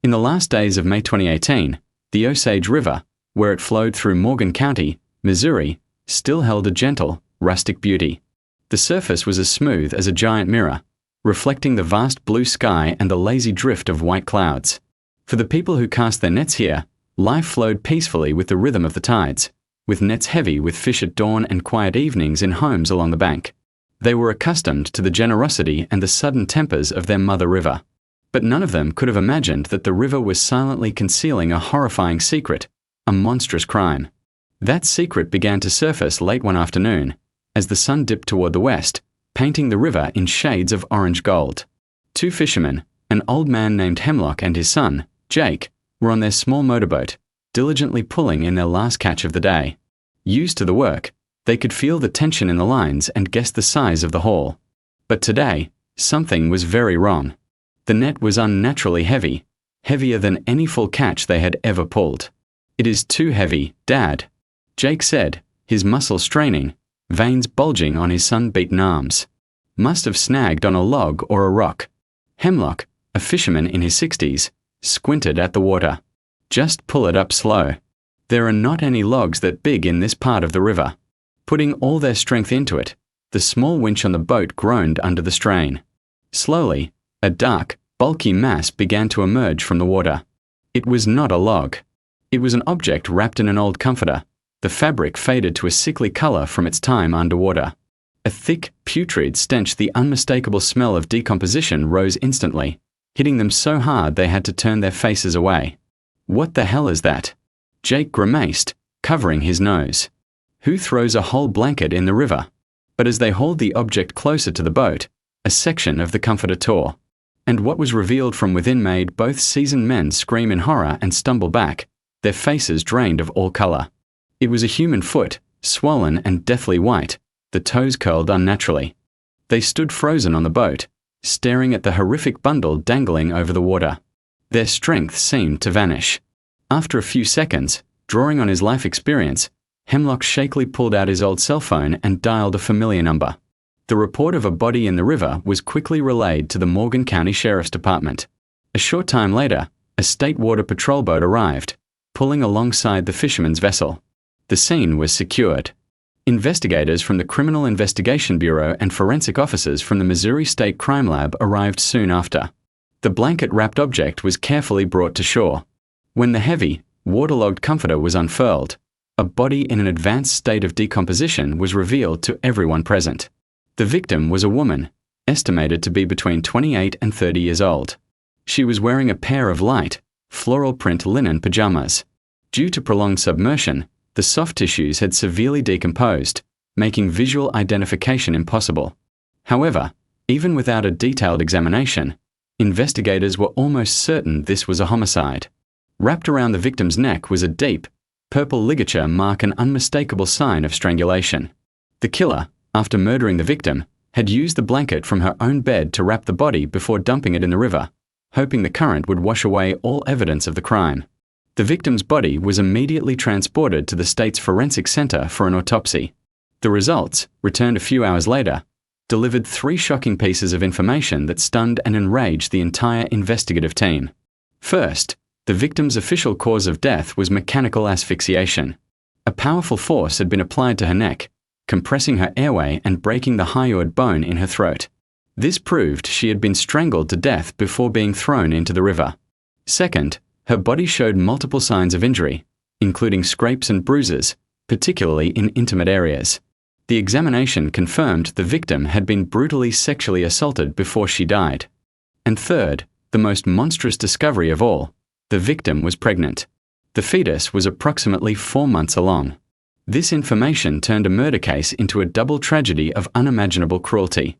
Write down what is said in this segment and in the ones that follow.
In the last days of May 2018, the Osage River, where it flowed through Morgan County, Missouri, still held a gentle, rustic beauty. The surface was as smooth as a giant mirror, reflecting the vast blue sky and the lazy drift of white clouds. For the people who cast their nets here, life flowed peacefully with the rhythm of the tides, with nets heavy with fish at dawn and quiet evenings in homes along the bank. They were accustomed to the generosity and the sudden tempers of their mother river. But none of them could have imagined that the river was silently concealing a horrifying secret, a monstrous crime. That secret began to surface late one afternoon, as the sun dipped toward the west, painting the river in shades of orange gold. Two fishermen, an old man named Hemlock and his son, Jake, were on their small motorboat, diligently pulling in their last catch of the day. Used to the work, they could feel the tension in the lines and guess the size of the haul. But today, something was very wrong. The net was unnaturally heavy, heavier than any full catch they had ever pulled. "It is too heavy, Dad," Jake said, his muscles straining, veins bulging on his sun-beaten arms. "Must have snagged on a log or a rock." Hemlock, a fisherman in his 60s, squinted at the water. "Just pull it up slow. There are not any logs that big in this part of the river." Putting all their strength into it, the small winch on the boat groaned under the strain. Slowly, a dark, bulky mass began to emerge from the water. It was not a log. It was an object wrapped in an old comforter, the fabric faded to a sickly color from its time underwater. A thick, putrid stench, the unmistakable smell of decomposition, rose instantly, hitting them so hard they had to turn their faces away. "What the hell is that?" Jake grimaced, covering his nose. "Who throws a whole blanket in the river?" But as they hauled the object closer to the boat, a section of the comforter tore, and what was revealed from within made both seasoned men scream in horror and stumble back, their faces drained of all color. It was a human foot, swollen and deathly white, the toes curled unnaturally. They stood frozen on the boat, staring at the horrific bundle dangling over the water. Their strength seemed to vanish. After a few seconds, drawing on his life experience, Hemlock shakily pulled out his old cell phone and dialed a familiar number. The report of a body in the river was quickly relayed to the Morgan County Sheriff's Department. A short time later, a state water patrol boat arrived, pulling alongside the fisherman's vessel. The scene was secured. Investigators from the Criminal Investigation Bureau and forensic officers from the Missouri State Crime Lab arrived soon after. The blanket-wrapped object was carefully brought to shore. When the heavy, waterlogged comforter was unfurled, a body in an advanced state of decomposition was revealed to everyone present. The victim was a woman, estimated to be between 28 and 30 years old. She was wearing a pair of light, floral print linen pajamas. Due to prolonged submersion, the soft tissues had severely decomposed, making visual identification impossible. However, even without a detailed examination, investigators were almost certain this was a homicide. Wrapped around the victim's neck was a deep, purple ligature mark, an unmistakable sign of strangulation. The killer, after murdering the victim, had used the blanket from her own bed to wrap the body before dumping it in the river, hoping the current would wash away all evidence of the crime. The victim's body was immediately transported to the state's forensic center for an autopsy. The results, returned a few hours later, delivered 3 shocking pieces of information that stunned and enraged the entire investigative team. First, the victim's official cause of death was mechanical asphyxiation. A powerful force had been applied to her neck, compressing her airway and breaking the hyoid bone in her throat. This proved she had been strangled to death before being thrown into the river. Second, her body showed multiple signs of injury, including scrapes and bruises, particularly in intimate areas. The examination confirmed the victim had been brutally sexually assaulted before she died. And third, the most monstrous discovery of all, the victim was pregnant. The fetus was approximately 4 months along. This information turned a murder case into a double tragedy of unimaginable cruelty.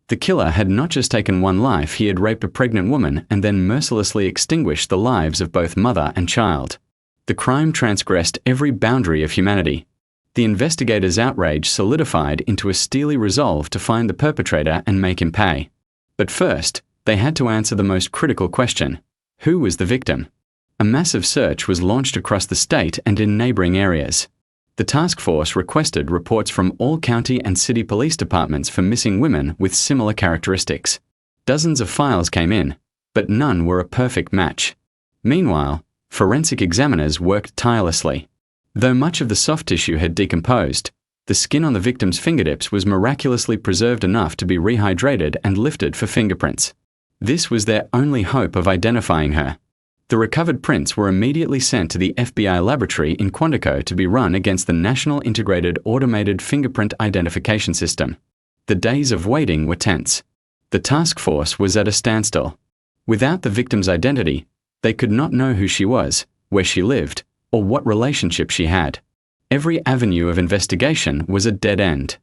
The killer had not just taken one life, he had raped a pregnant woman and then mercilessly extinguished the lives of both mother and child. The crime transgressed every boundary of humanity. The investigators' outrage solidified into a steely resolve to find the perpetrator and make him pay. But first, they had to answer the most critical question: who was the victim? A massive search was launched across the state and in neighboring areas. The task force requested reports from all county and city police departments for missing women with similar characteristics. Dozens of files came in, but none were a perfect match. Meanwhile, forensic examiners worked tirelessly. Though much of the soft tissue had decomposed, the skin on the victim's fingertips was miraculously preserved enough to be rehydrated and lifted for fingerprints. This was their only hope of identifying her. The recovered prints were immediately sent to the FBI laboratory in Quantico to be run against the National Integrated Automated Fingerprint Identification System. The days of waiting were tense. The task force was at a standstill. Without the victim's identity, they could not know who she was, where she lived, or what relationship she had. Every avenue of investigation was a dead end.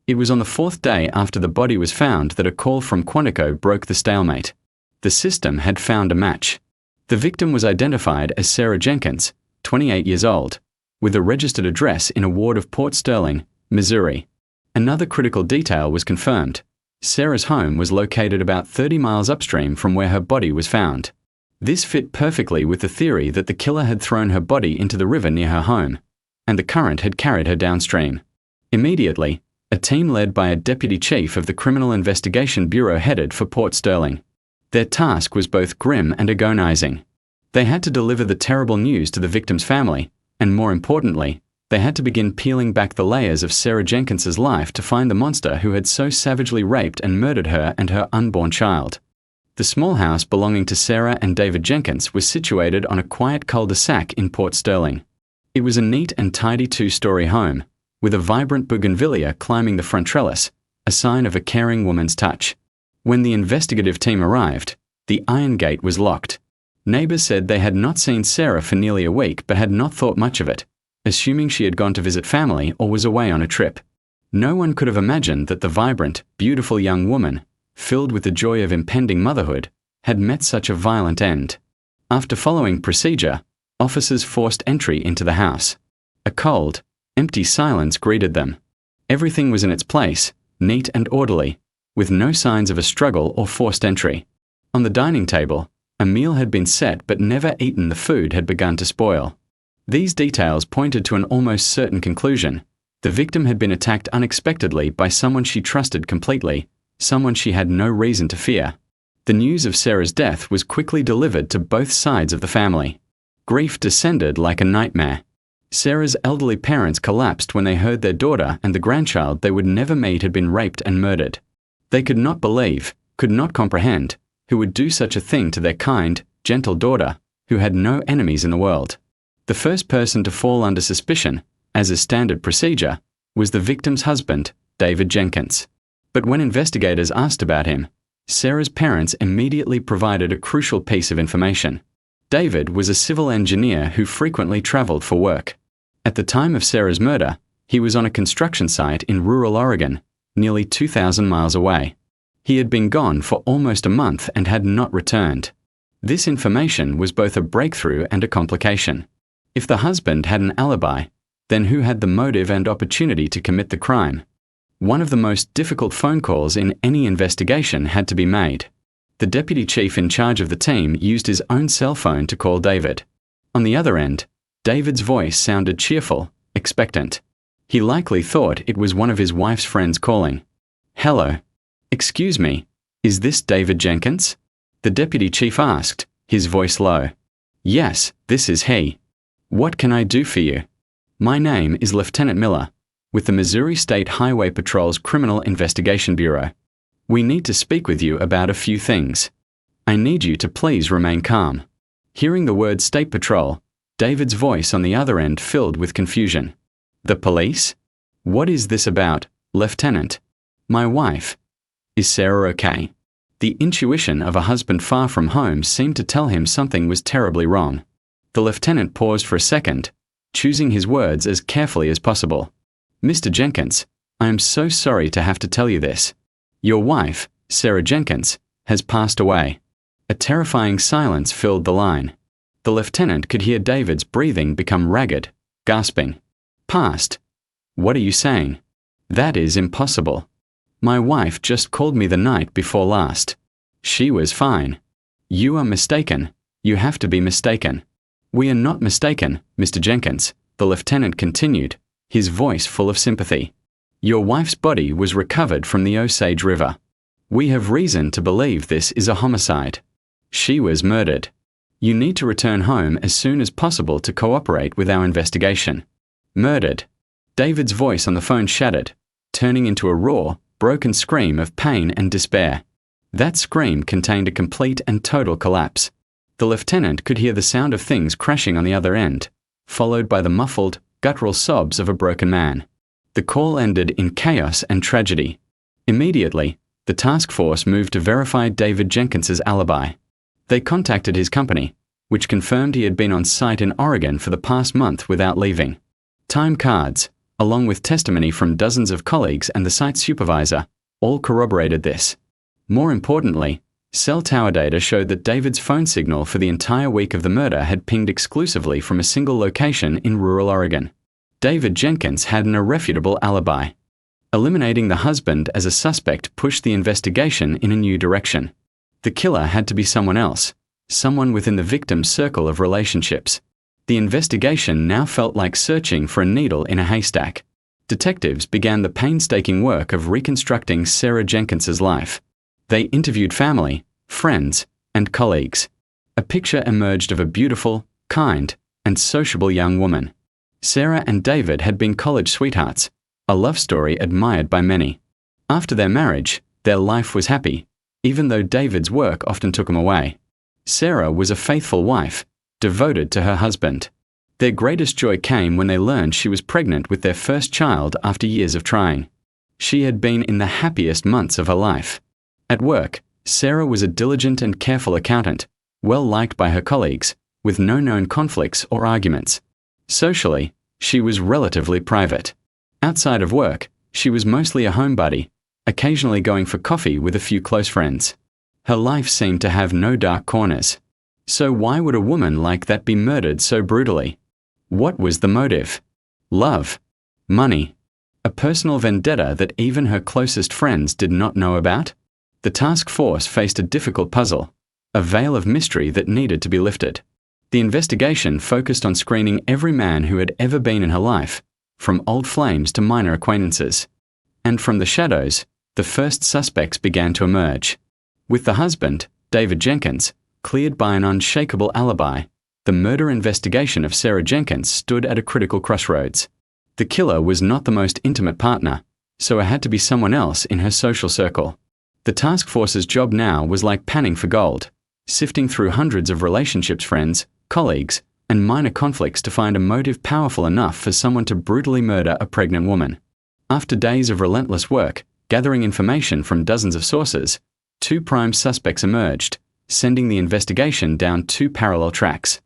It was on the fourth day after the body was found that a call from Quantico broke the stalemate. The system had found a match. The victim was identified as Sarah Jenkins, 28 years old, with a registered address in a ward of Port Sterling, Missouri. Another critical detail was confirmed. Sarah's home was located about 30 miles upstream from where her body was found. This fit perfectly with the theory that the killer had thrown her body into the river near her home, and the current had carried her downstream. Immediately, a team led by a deputy chief of the Criminal Investigation Bureau headed for Port Sterling. Their task was both grim and agonizing. They had to deliver the terrible news to the victim's family, and more importantly, they had to begin peeling back the layers of Sarah Jenkins's life to find the monster who had so savagely raped and murdered her and her unborn child. The small house belonging to Sarah and David Jenkins was situated on a quiet cul-de-sac in Port Sterling. It was a neat and tidy two-story home, with a vibrant bougainvillea climbing the front trellis, a sign of a caring woman's touch. When the investigative team arrived, the iron gate was locked. Neighbors said they had not seen Sarah for nearly a week but had not thought much of it, assuming she had gone to visit family or was away on a trip. No one could have imagined that the vibrant, beautiful young woman, filled with the joy of impending motherhood, had met such a violent end. After following procedure, officers forced entry into the house. A cold, empty silence greeted them. Everything was in its place, neat and orderly, with no signs of a struggle or forced entry. On the dining table, a meal had been set but never eaten. The food had begun to spoil. These details pointed to an almost certain conclusion. The victim had been attacked unexpectedly by someone she trusted completely, someone she had no reason to fear. The news of Sarah's death was quickly delivered to both sides of the family. Grief descended like a nightmare. Sarah's elderly parents collapsed when they heard their daughter and the grandchild they would never meet had been raped and murdered. They could not believe, could not comprehend, who would do such a thing to their kind, gentle daughter, who had no enemies in the world. The first person to fall under suspicion, as a standard procedure, was the victim's husband, David Jenkins. But when investigators asked about him, Sarah's parents immediately provided a crucial piece of information. David was a civil engineer who frequently traveled for work. At the time of Sarah's murder, he was on a construction site in rural Oregon, nearly 2,000 miles away. He had been gone for almost a month and had not returned. This information was both a breakthrough and a complication. If the husband had an alibi, then who had the motive and opportunity to commit the crime? One of the most difficult phone calls in any investigation had to be made. The deputy chief in charge of the team used his own cell phone to call David. On the other end, David's voice sounded cheerful, expectant. He likely thought it was one of his wife's friends calling. "Hello. Excuse me, is this David Jenkins?" The deputy chief asked, his voice low. "Yes, this is he. What can I do for you?" "My name is Lieutenant Miller, with the Missouri State Highway Patrol's Criminal Investigation Bureau. We need to speak with you about a few things. I need you to please remain calm." Hearing the word State Patrol, David's voice on the other end filled with confusion. "The police? What is this about, Lieutenant? My wife. Is Sarah okay?" The intuition of a husband far from home seemed to tell him something was terribly wrong. The lieutenant paused for a second, choosing his words as carefully as possible. "Mr. Jenkins, I am so sorry to have to tell you this. Your wife, Sarah Jenkins, has passed away." A terrifying silence filled the line. The lieutenant could hear David's breathing become ragged, gasping. "Passed? What are you saying? That is impossible. My wife just called me the night before last. She was fine. You are mistaken. You have to be mistaken." "We are not mistaken, Mr. Jenkins," the lieutenant continued, his voice full of sympathy. "Your wife's body was recovered from the Osage River. We have reason to believe this is a homicide. She was murdered. You need to return home as soon as possible to cooperate with our investigation. Murdered. David's voice on the phone shattered, turning into a raw, broken scream of pain and despair. That scream contained a complete and total collapse. The lieutenant could hear the sound of things crashing on the other end, followed by the muffled, guttural sobs of a broken man. The call ended in chaos and tragedy. Immediately, the task force moved to verify David Jenkins's alibi. They contacted his company, which confirmed he had been on site in Oregon for the past month without leaving. Time cards, along with testimony from dozens of colleagues and the site supervisor, all corroborated this. More importantly, cell tower data showed that David's phone signal for the entire week of the murder had pinged exclusively from a single location in rural Oregon. David Jenkins had an irrefutable alibi. Eliminating the husband as a suspect pushed the investigation in a new direction. The killer had to be someone else, someone within the victim's circle of relationships. The investigation now felt like searching for a needle in a haystack. Detectives began the painstaking work of reconstructing Sarah Jenkins's life. They interviewed family, friends, and colleagues. A picture emerged of a beautiful, kind, and sociable young woman. Sarah and David had been college sweethearts, a love story admired by many. After their marriage, their life was happy, even though David's work often took him away. Sarah was a faithful wife, devoted to her husband. Their greatest joy came when they learned she was pregnant with their first child after years of trying. She had been in the happiest months of her life. At work, Sarah was a diligent and careful accountant, well liked by her colleagues, with no known conflicts or arguments. Socially, she was relatively private. Outside of work, she was mostly a homebody, occasionally going for coffee with a few close friends. Her life seemed to have no dark corners. So why would a woman like that be murdered so brutally? What was the motive? Love? Money? A personal vendetta that even her closest friends did not know about? The task force faced a difficult puzzle, a veil of mystery that needed to be lifted. The investigation focused on screening every man who had ever been in her life, from old flames to minor acquaintances. And from the shadows, the first suspects began to emerge. With the husband, David Jenkins, cleared by an unshakable alibi, the murder investigation of Sarah Jenkins stood at a critical crossroads. The killer was not the most intimate partner, so it had to be someone else in her social circle. The task force's job now was like panning for gold, sifting through hundreds of relationships, friends, colleagues, and minor conflicts to find a motive powerful enough for someone to brutally murder a pregnant woman. After days of relentless work, gathering information from dozens of sources, two prime suspects emerged, sending the investigation down two parallel tracks.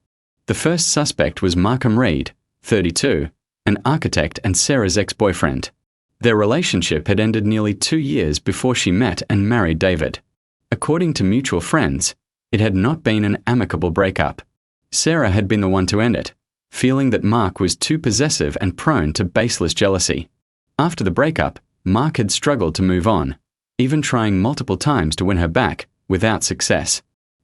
The first suspect was Markham Reed, 32, an architect and Sarah's ex-boyfriend. Their relationship had ended nearly 2 years before she met and married David. According to mutual friends, it had not been an amicable breakup. Sarah had been the one to end it, feeling that Mark was too possessive and prone to baseless jealousy. After the breakup, Mark had struggled to move on, even trying multiple times to win her back, without success.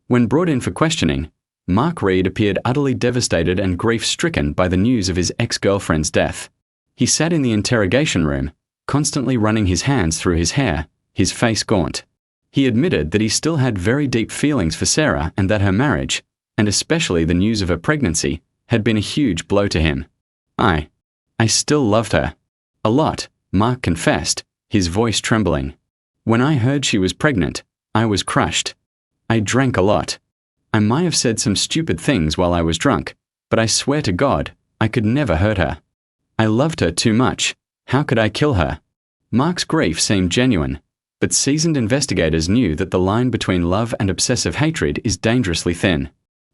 When brought in for questioning, Mark Reed appeared utterly devastated and grief-stricken by the news of his ex-girlfriend's death. He sat in the interrogation room, constantly running his hands through his hair, his face gaunt. He admitted that he still had very deep feelings for Sarah and that her marriage, and especially the news of her pregnancy, had been a huge blow to him. I still loved her. A lot, Mark confessed, his voice trembling. When I heard she was pregnant, I was crushed. I drank a lot. I might have said some stupid things while I was drunk, but I swear to God, I could never hurt her. I loved her too much. How could I kill her? Mark's grief seemed genuine, but seasoned investigators knew that the line between love and obsessive hatred is dangerously thin.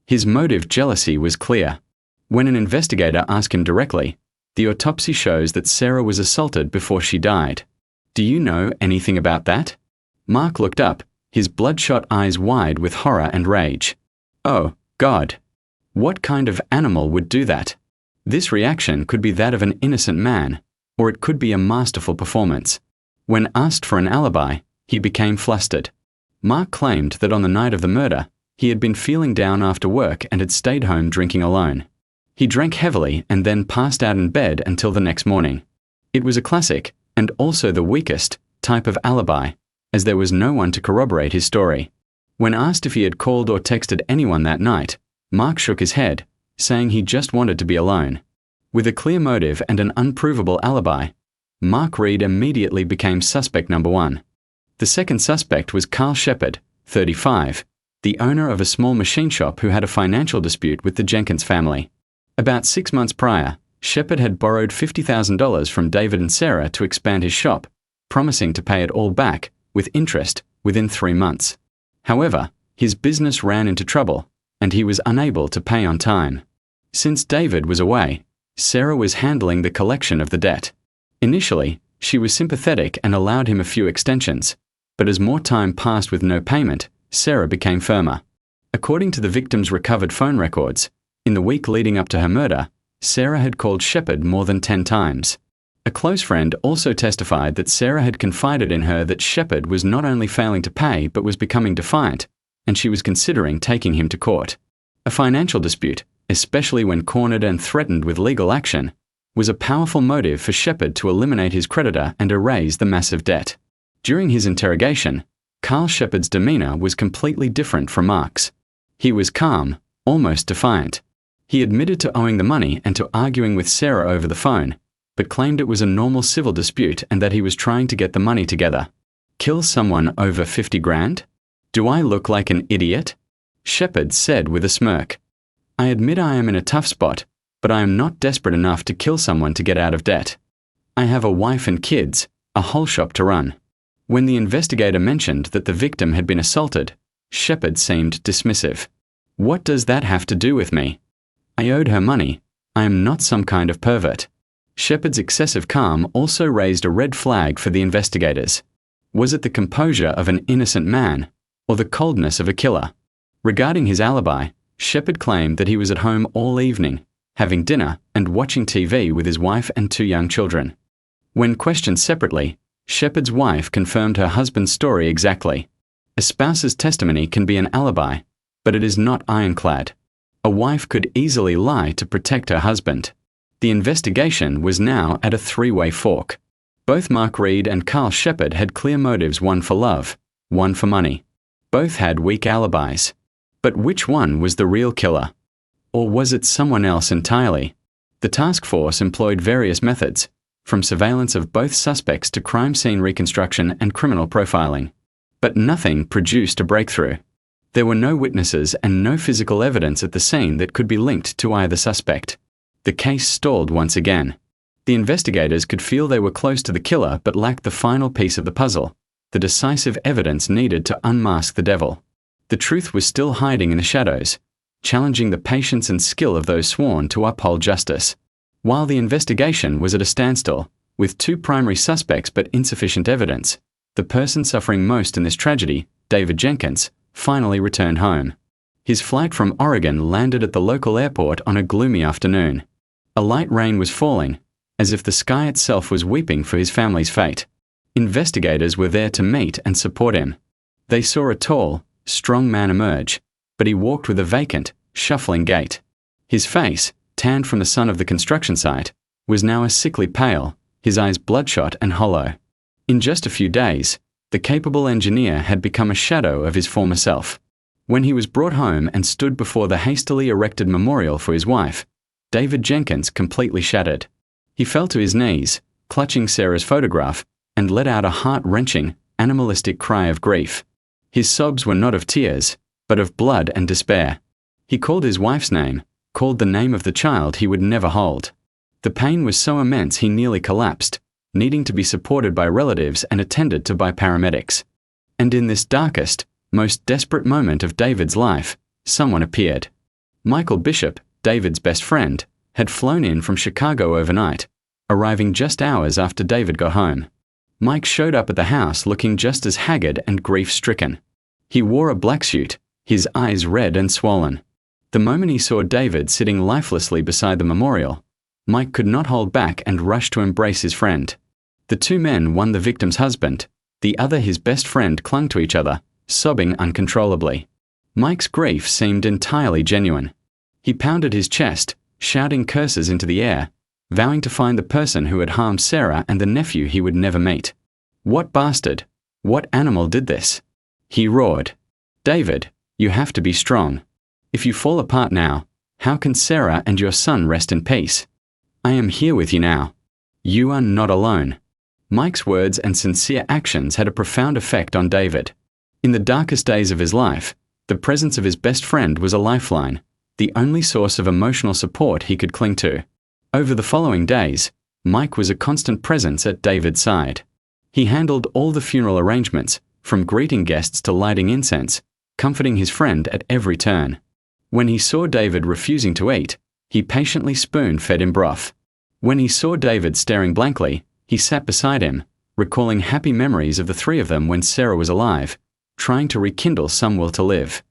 His motive, jealousy, was clear. When an investigator asked him directly, the autopsy shows that Sarah was assaulted before she died. Do you know anything about that? Mark looked up, his bloodshot eyes wide with horror and rage. Oh, God. What kind of animal would do that? This reaction could be that of an innocent man, or it could be a masterful performance. When asked for an alibi, he became flustered. Mark claimed that on the night of the murder, he had been feeling down after work and had stayed home drinking alone. He drank heavily and then passed out in bed until the next morning. It was a classic, and also the weakest, type of alibi, as there was no one to corroborate his story. When asked if he had called or texted anyone that night, Mark shook his head, saying he just wanted to be alone. With a clear motive and an unprovable alibi, Mark Reed immediately became suspect number 1. The second suspect was Carl Shepard, 35, the owner of a small machine shop who had a financial dispute with the Jenkins family. About 6 months prior, Shepard had borrowed $50,000 from David and Sarah to expand his shop, promising to pay it all back, with interest, within 3 months. However, his business ran into trouble, and he was unable to pay on time. Since David was away, Sarah was handling the collection of the debt. Initially, she was sympathetic and allowed him a few extensions, but as more time passed with no payment, Sarah became firmer. According to the victim's recovered phone records, in the week leading up to her murder, Sarah had called Shepard more than 10 times. A close friend also testified that Sarah had confided in her that Shepard was not only failing to pay but was becoming defiant, and she was considering taking him to court. A financial dispute, especially when cornered and threatened with legal action, was a powerful motive for Shepard to eliminate his creditor and erase the massive debt. During his interrogation, Carl Shepard's demeanor was completely different from Mark's. He was calm, almost defiant. He admitted to owing the money and to arguing with Sarah over the phone, but claimed it was a normal civil dispute and that he was trying to get the money together. Kill someone over 50 grand? Do I look like an idiot? Shepard said with a smirk. I admit I am in a tough spot, but I am not desperate enough to kill someone to get out of debt. I have a wife and kids, a whole shop to run. When the investigator mentioned that the victim had been assaulted, Shepard seemed dismissive. What does that have to do with me? I owed her money. I am not some kind of pervert. Shepard's excessive calm also raised a red flag for the investigators. Was it the composure of an innocent man, or the coldness of a killer? Regarding his alibi, Shepard claimed that he was at home all evening, having dinner and watching TV with his wife and 2 young children. When questioned separately, Shepard's wife confirmed her husband's story exactly. A spouse's testimony can be an alibi, but it is not ironclad. A wife could easily lie to protect her husband. The investigation was now at a 3-way fork. Both Mark Reed and Carl Shepard had clear motives, one for love, one for money. Both had weak alibis. But which one was the real killer? Or was it someone else entirely? The task force employed various methods, from surveillance of both suspects to crime scene reconstruction and criminal profiling. But nothing produced a breakthrough. There were no witnesses and no physical evidence at the scene that could be linked to either suspect. The case stalled once again. The investigators could feel they were close to the killer but lacked the final piece of the puzzle, the decisive evidence needed to unmask the devil. The truth was still hiding in the shadows, challenging the patience and skill of those sworn to uphold justice. While the investigation was at a standstill, with 2 primary suspects but insufficient evidence, the person suffering most in this tragedy, David Jenkins, finally returned home. His flight from Oregon landed at the local airport on a gloomy afternoon. A light rain was falling, as if the sky itself was weeping for his family's fate. Investigators were there to meet and support him. They saw a tall, strong man emerge, but he walked with a vacant, shuffling gait. His face, tanned from the sun of the construction site, was now a sickly pale, his eyes bloodshot and hollow. In just a few days, the capable engineer had become a shadow of his former self. When he was brought home and stood before the hastily erected memorial for his wife, David Jenkins completely shattered. He fell to his knees, clutching Sarah's photograph, and let out a heart-wrenching, animalistic cry of grief. His sobs were not of tears, but of blood and despair. He called his wife's name, called the name of the child he would never hold. The pain was so immense he nearly collapsed, needing to be supported by relatives and attended to by paramedics. And in this darkest, most desperate moment of David's life, someone appeared. Michael Bishop, David's best friend, had flown in from Chicago overnight, arriving just hours after David got home. Mike showed up at the house looking just as haggard and grief-stricken. He wore a black suit, his eyes red and swollen. The moment he saw David sitting lifelessly beside the memorial, Mike could not hold back and rushed to embrace his friend. The 2 men, one the victim's husband, the other his best friend, clung to each other, sobbing uncontrollably. Mike's grief seemed entirely genuine. He pounded his chest, shouting curses into the air, vowing to find the person who had harmed Sarah and the nephew he would never meet. What bastard? What animal did this? He roared. David, you have to be strong. If you fall apart now, how can Sarah and your son rest in peace? I am here with you now. You are not alone. Mike's words and sincere actions had a profound effect on David. In the darkest days of his life, the presence of his best friend was a lifeline, the only source of emotional support he could cling to. Over the following days, Mike was a constant presence at David's side. He handled all the funeral arrangements, from greeting guests to lighting incense, comforting his friend at every turn. When he saw David refusing to eat, he patiently spoon-fed him broth. When he saw David staring blankly, he sat beside him, recalling happy memories of the three of them when Sarah was alive, trying to rekindle some will to live.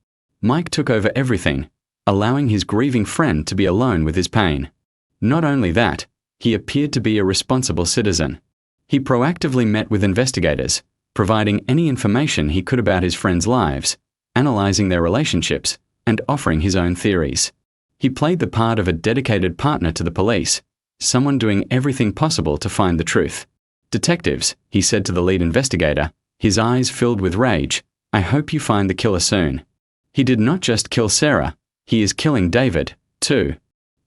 Mike took over everything, allowing his grieving friend to be alone with his pain. Not only that, he appeared to be a responsible citizen. He proactively met with investigators, providing any information he could about his friends' lives, analyzing their relationships, and offering his own theories. He played the part of a dedicated partner to the police, someone doing everything possible to find the truth. "Detectives," he said to the lead investigator, his eyes filled with rage, "I hope you find the killer soon. He did not just kill Sarah, he is killing David, too.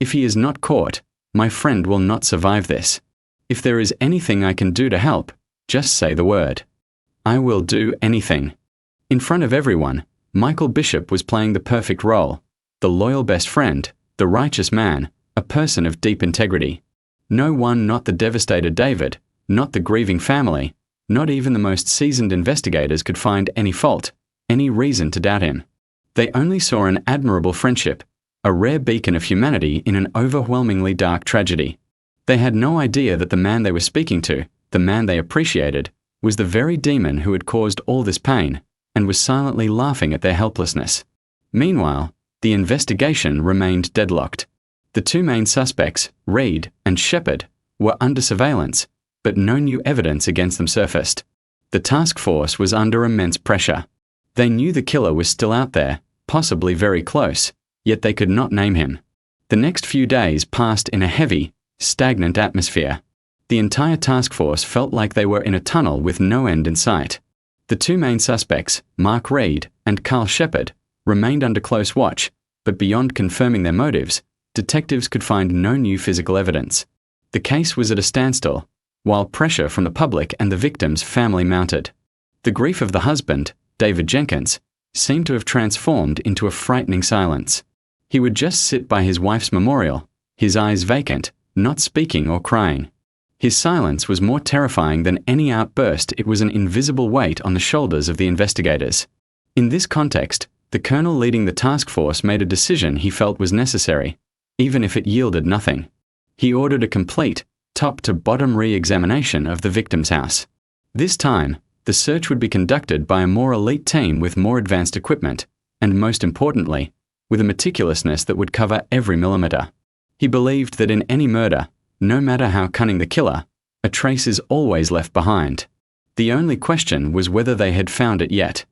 If he is not caught, my friend will not survive this. If there is anything I can do to help, just say the word. I will do anything." In front of everyone, Michael Bishop was playing the perfect role, the loyal best friend, the righteous man, a person of deep integrity. No one, not the devastated David, not the grieving family, not even the most seasoned investigators could find any fault, any reason to doubt him. They only saw an admirable friendship, a rare beacon of humanity in an overwhelmingly dark tragedy. They had no idea that the man they were speaking to, the man they appreciated, was the very demon who had caused all this pain, and was silently laughing at their helplessness. Meanwhile, the investigation remained deadlocked. The two main suspects, Reed and Shepard, were under surveillance, but no new evidence against them surfaced. The task force was under immense pressure. They knew the killer was still out there, possibly very close, yet they could not name him. The next few days passed in a heavy, stagnant atmosphere. The entire task force felt like they were in a tunnel with no end in sight. The two main suspects, Mark Reed and Carl Shepard, remained under close watch, but beyond confirming their motives, detectives could find no new physical evidence. The case was at a standstill, while pressure from the public and the victim's family mounted. The grief of the husband, David Jenkins, seemed to have transformed into a frightening silence. He would just sit by his wife's memorial, his eyes vacant, not speaking or crying. His silence was more terrifying than any outburst. It was an invisible weight on the shoulders of the investigators. In this context, the colonel leading the task force made a decision he felt was necessary, even if it yielded nothing. He ordered a complete, top-to-bottom re-examination of the victim's house. This time, the search would be conducted by a more elite team with more advanced equipment, and most importantly, with a meticulousness that would cover every millimeter. He believed that in any murder, no matter how cunning the killer, a trace is always left behind. The only question was whether they had found it yet.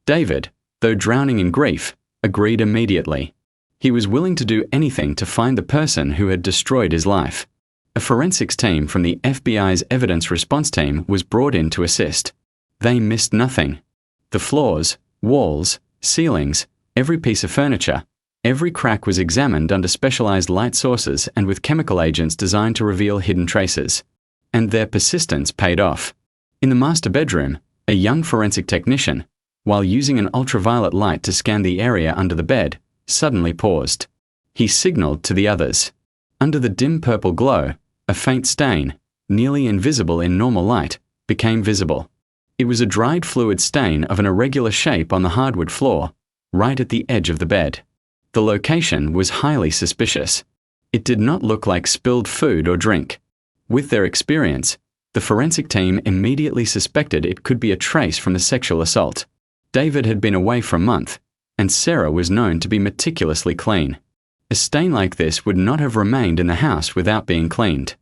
David, though drowning in grief, agreed immediately. He was willing to do anything to find the person who had destroyed his life. A forensics team from the FBI's evidence response team was brought in to assist. They missed nothing. The floors, walls, ceilings, every piece of furniture, every crack was examined under specialized light sources and with chemical agents designed to reveal hidden traces. And their persistence paid off. In the master bedroom, a young forensic technician, while using an ultraviolet light to scan the area under the bed, suddenly paused. He signaled to the others. Under the dim purple glow, a faint stain, nearly invisible in normal light, became visible. It was a dried fluid stain of an irregular shape on the hardwood floor, right at the edge of the bed. The location was highly suspicious. It did not look like spilled food or drink. With their experience, the forensic team immediately suspected it could be a trace from the sexual assault. David had been away for a month, and Sarah was known to be meticulously clean. A stain like this would not have remained in the house without being cleaned.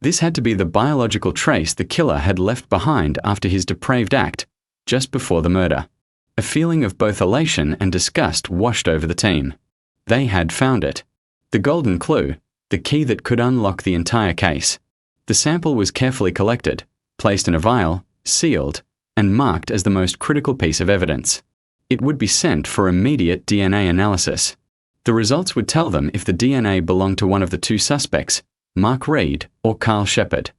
This had to be the biological trace the killer had left behind after his depraved act, just before the murder. A feeling of both elation and disgust washed over the team. They had found it. The golden clue, the key that could unlock the entire case. The sample was carefully collected, placed in a vial, sealed, and marked as the most critical piece of evidence. It would be sent for immediate DNA analysis. The results would tell them if the DNA belonged to one of the two suspects, Mark Reed or Carl Shepard.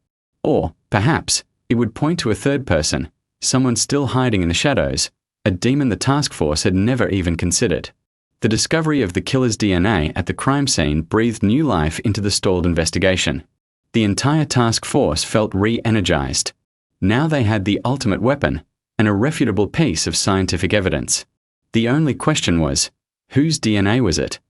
Or, perhaps, it would point to a third person, someone still hiding in the shadows, a demon the task force had never even considered. The discovery of the killer's DNA at the crime scene breathed new life into the stalled investigation. The entire task force felt re-energized. Now they had the ultimate weapon, an irrefutable piece of scientific evidence. The only question was, whose DNA was it?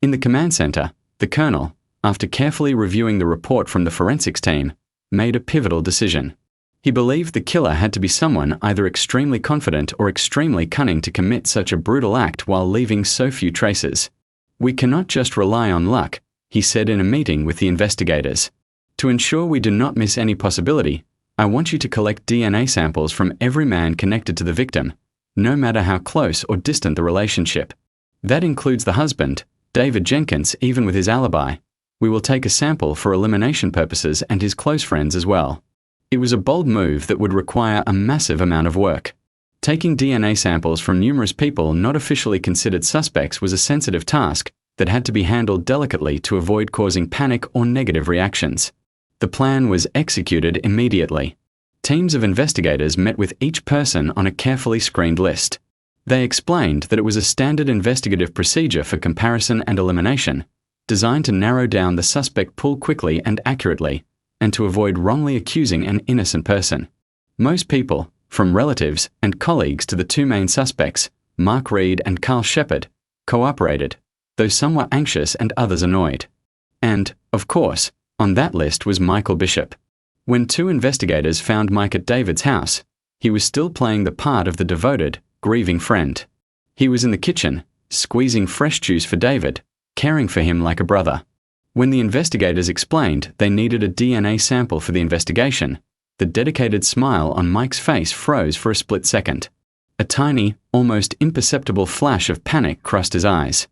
In the command center, the colonel, after carefully reviewing the report from the forensics team, made a pivotal decision. He believed the killer had to be someone either extremely confident or extremely cunning to commit such a brutal act while leaving so few traces. "We cannot just rely on luck," he said in a meeting with the investigators. "To ensure we do not miss any possibility, I want you to collect DNA samples from every man connected to the victim, no matter how close or distant the relationship. That includes the husband, David Jenkins, even with his alibi. We will take a sample for elimination purposes and his close friends as well." It was a bold move that would require a massive amount of work. Taking DNA samples from numerous people not officially considered suspects was a sensitive task that had to be handled delicately to avoid causing panic or negative reactions. The plan was executed immediately. Teams of investigators met with each person on a carefully screened list. They explained that it was a standard investigative procedure for comparison and elimination, designed to narrow down the suspect pool quickly and accurately, and to avoid wrongly accusing an innocent person. Most people, from relatives and colleagues to the two main suspects, Mark Reed and Carl Shepard, cooperated, though some were anxious and others annoyed. And, of course, on that list was Michael Bishop. When two investigators found Mike at David's house, he was still playing the part of the devoted, grieving friend. He was in the kitchen, squeezing fresh juice for David, caring for him like a brother. When the investigators explained they needed a DNA sample for the investigation, the dedicated smile on Mike's face froze for a split second. A tiny, almost imperceptible flash of panic crossed his eyes.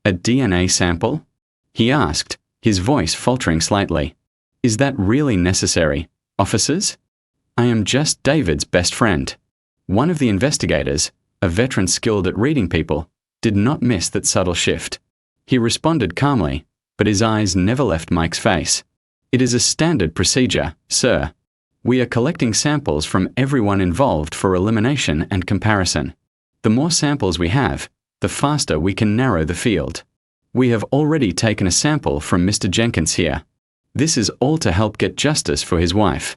"A DNA sample?" he asked, his voice faltering slightly. "Is that really necessary, officers? I am just David's best friend." One of the investigators, a veteran skilled at reading people, did not miss that subtle shift. He responded calmly, but his eyes never left Mike's face. "It is a standard procedure, sir. We are collecting samples from everyone involved for elimination and comparison. The more samples we have, the faster we can narrow the field. We have already taken a sample from Mr. Jenkins here. This is all to help get justice for his wife."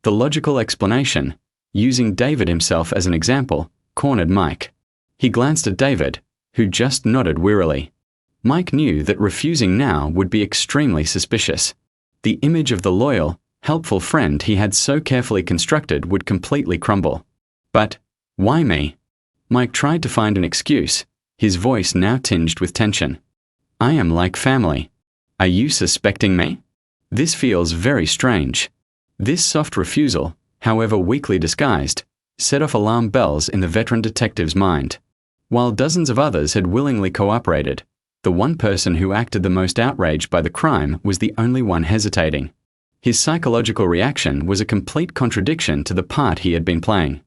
The logical explanation, using David himself as an example, cornered Mike. He glanced at David, who just nodded wearily. Mike knew that refusing now would be extremely suspicious. The image of the loyal, helpful friend he had so carefully constructed would completely crumble. But, why me? Mike tried to find an excuse, his voice now tinged with tension. "I am like family. Are you suspecting me? This feels very strange." This soft refusal, however weakly disguised, set off alarm bells in the veteran detective's mind. While dozens of others had willingly cooperated, the one person who acted the most outraged by the crime was the only one hesitating. His psychological reaction was a complete contradiction to the part he had been playing.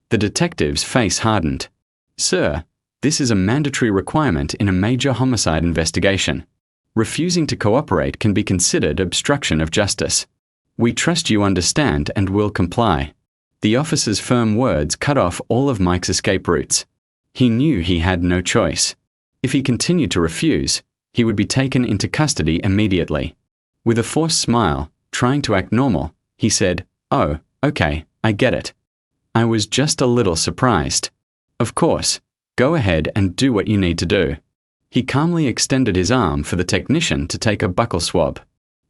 The detective's face hardened. "Sir, this is a mandatory requirement in a major homicide investigation. Refusing to cooperate can be considered obstruction of justice. We trust you understand and will comply." The officer's firm words cut off all of Mike's escape routes. He knew he had no choice. If he continued to refuse, he would be taken into custody immediately. With a forced smile, trying to act normal, he said, "Oh, okay, I get it. I was just a little surprised. Of course, go ahead and do what you need to do." He calmly extended his arm for the technician to take a buccal swab.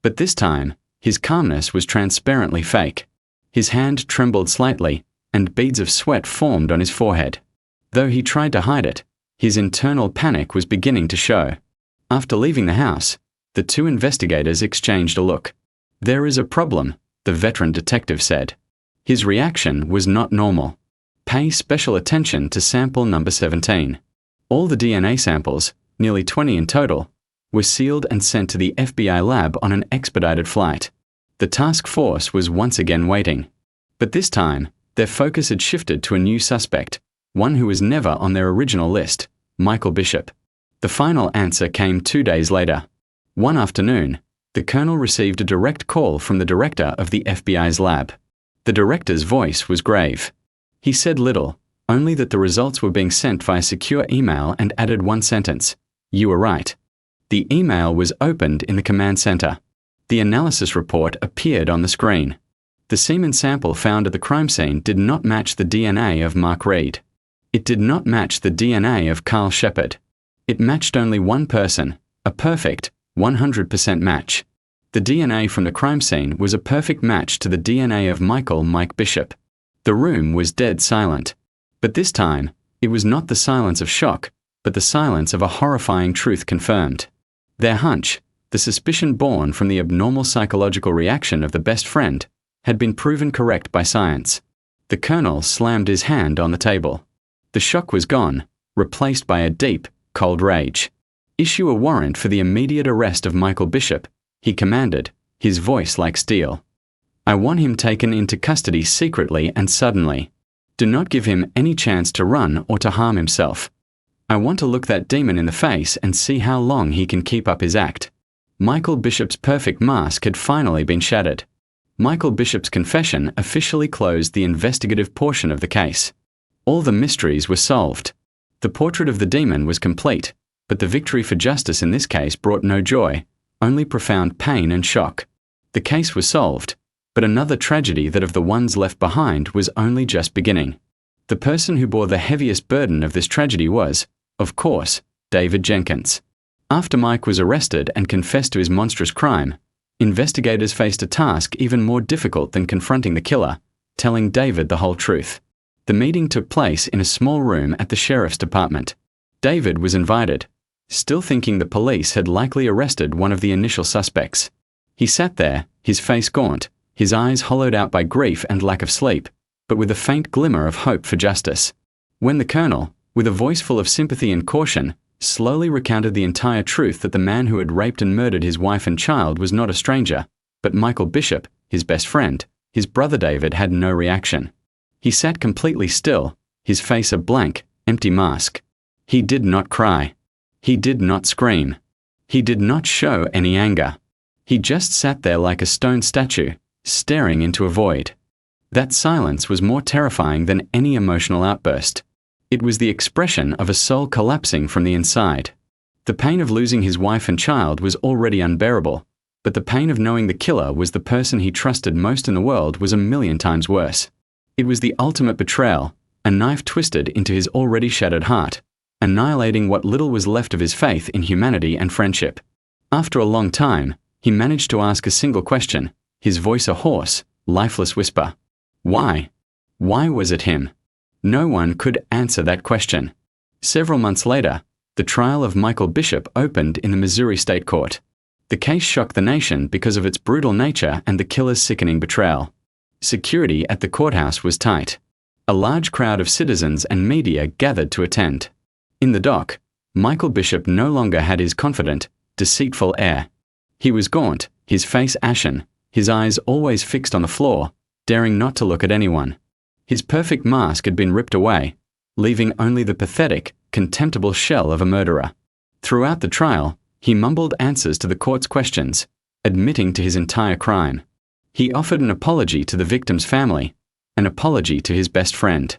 But this time, his calmness was transparently fake. His hand trembled slightly, and beads of sweat formed on his forehead. Though he tried to hide it, his internal panic was beginning to show. After leaving the house, the two investigators exchanged a look. "There is a problem," the veteran detective said. His reaction was not normal. "Pay special attention to sample number 17. All the DNA samples, nearly 20 in total, were sealed and sent to the FBI lab on an expedited flight." The task force was once again waiting. But this time, their focus had shifted to a new suspect, one who was never on their original list, Michael Bishop. The final answer came 2 days later. One afternoon, the colonel received a direct call from the director of the FBI's lab. The director's voice was grave. He said little, only that the results were being sent via secure email, and added one sentence: "You were right." The email was opened in the command center. The analysis report appeared on the screen. The semen sample found at the crime scene did not match the DNA of Mark Reed. It did not match the DNA of Carl Shepard. It matched only one person, a perfect 100% match. The DNA from the crime scene was a perfect match to the DNA of Mike Bishop. The room was dead silent. But this time, it was not the silence of shock, but the silence of a horrifying truth confirmed. Their hunch, the suspicion born from the abnormal psychological reaction of the best friend, had been proven correct by science. The colonel slammed his hand on the table. The shock was gone, replaced by a deep, cold rage. "Issue a warrant for the immediate arrest of Michael Bishop," he commanded, his voice like steel. "I want him taken into custody secretly and suddenly. Do not give him any chance to run or to harm himself. I want to look that demon in the face and see how long he can keep up his act." Michael Bishop's perfect mask had finally been shattered. Michael Bishop's confession officially closed the investigative portion of the case. All the mysteries were solved. The portrait of the demon was complete, but the victory for justice in this case brought no joy, only profound pain and shock. The case was solved, but another tragedy, that of the ones left behind, was only just beginning. The person who bore the heaviest burden of this tragedy was, of course, David Jenkins. After Mike was arrested and confessed to his monstrous crime, investigators faced a task even more difficult than confronting the killer: telling David the whole truth. The meeting took place in a small room at the sheriff's department. David was invited, still thinking the police had likely arrested one of the initial suspects. He sat there, his face gaunt, his eyes hollowed out by grief and lack of sleep, but with a faint glimmer of hope for justice. When the colonel, with a voice full of sympathy and caution, slowly recounted the entire truth, that the man who had raped and murdered his wife and child was not a stranger, but Michael Bishop, his best friend, his brother David had no reaction. He sat completely still, his face a blank, empty mask. He did not cry. He did not scream. He did not show any anger. He just sat there like a stone statue, staring into a void. That silence was more terrifying than any emotional outburst. It was the expression of a soul collapsing from the inside. The pain of losing his wife and child was already unbearable, but the pain of knowing the killer was the person he trusted most in the world was a million times worse. It was the ultimate betrayal, a knife twisted into his already shattered heart, annihilating what little was left of his faith in humanity and friendship. After a long time, he managed to ask a single question, his voice a hoarse, lifeless whisper. Why? Why was it him? No one could answer that question. Several months later, the trial of Michael Bishop opened in the Missouri State Court. The case shocked the nation because of its brutal nature and the killer's sickening betrayal. Security at the courthouse was tight. A large crowd of citizens and media gathered to attend. In the dock, Michael Bishop no longer had his confident, deceitful air. He was gaunt, his face ashen, his eyes always fixed on the floor, daring not to look at anyone. His perfect mask had been ripped away, leaving only the pathetic, contemptible shell of a murderer. Throughout the trial, he mumbled answers to the court's questions, admitting to his entire crime. He offered an apology to the victim's family, an apology to his best friend.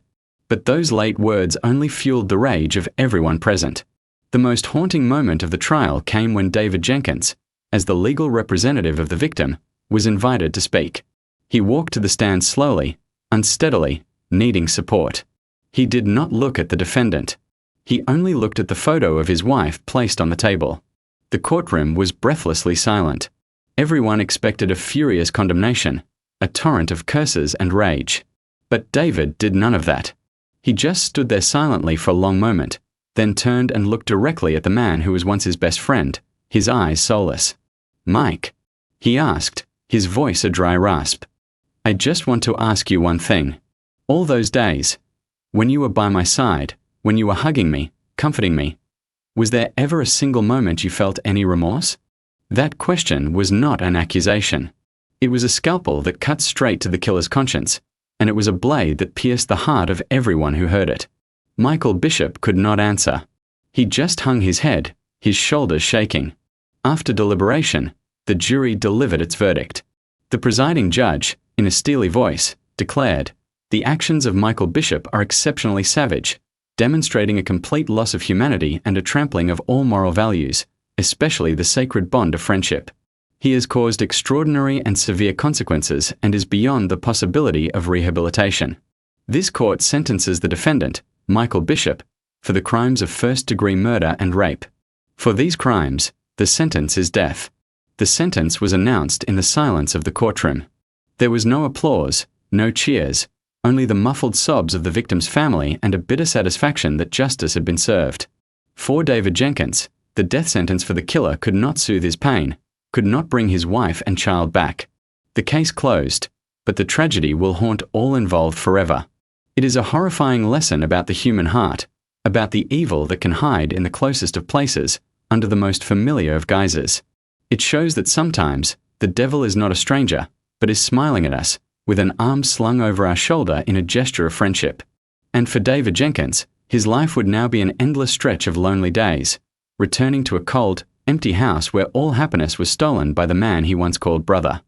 But those late words only fueled the rage of everyone present. The most haunting moment of the trial came when David Jenkins, as the legal representative of the victim, was invited to speak. He walked to the stand slowly, unsteadily, needing support. He did not look at the defendant. He only looked at the photo of his wife placed on the table. The courtroom was breathlessly silent. Everyone expected a furious condemnation, a torrent of curses and rage. But David did none of that. He just stood there silently for a long moment, then turned and looked directly at the man who was once his best friend, his eyes soulless. "Mike," he asked, his voice a dry rasp. "I just want to ask you one thing. All those days, when you were by my side, when you were hugging me, comforting me, was there ever a single moment you felt any remorse?" That question was not an accusation. It was a scalpel that cut straight to the killer's conscience, and it was a blade that pierced the heart of everyone who heard it. Michael Bishop could not answer. He just hung his head, his shoulders shaking. After deliberation, the jury delivered its verdict. The presiding judge, in a steely voice, declared, "The actions of Michael Bishop are exceptionally savage, demonstrating a complete loss of humanity and a trampling of all moral values, especially the sacred bond of friendship. He has caused extraordinary and severe consequences and is beyond the possibility of rehabilitation." This court sentences the defendant, Michael Bishop, for the crimes of first-degree murder and rape. For these crimes, the sentence is death. The sentence was announced in the silence of the courtroom. There was no applause, no cheers, only the muffled sobs of the victim's family and a bitter satisfaction that justice had been served. For David Jenkins, the death sentence for the killer could not soothe his pain, could not bring his wife and child back. The case closed, but the tragedy will haunt all involved forever. It is a horrifying lesson about the human heart, about the evil that can hide in the closest of places, under the most familiar of guises. It shows that sometimes the devil is not a stranger, but is smiling at us, with an arm slung over our shoulder in a gesture of friendship. And for David Jenkins, his life would now be an endless stretch of lonely days, returning to a cold, empty house where all happiness was stolen by the man he once called brother.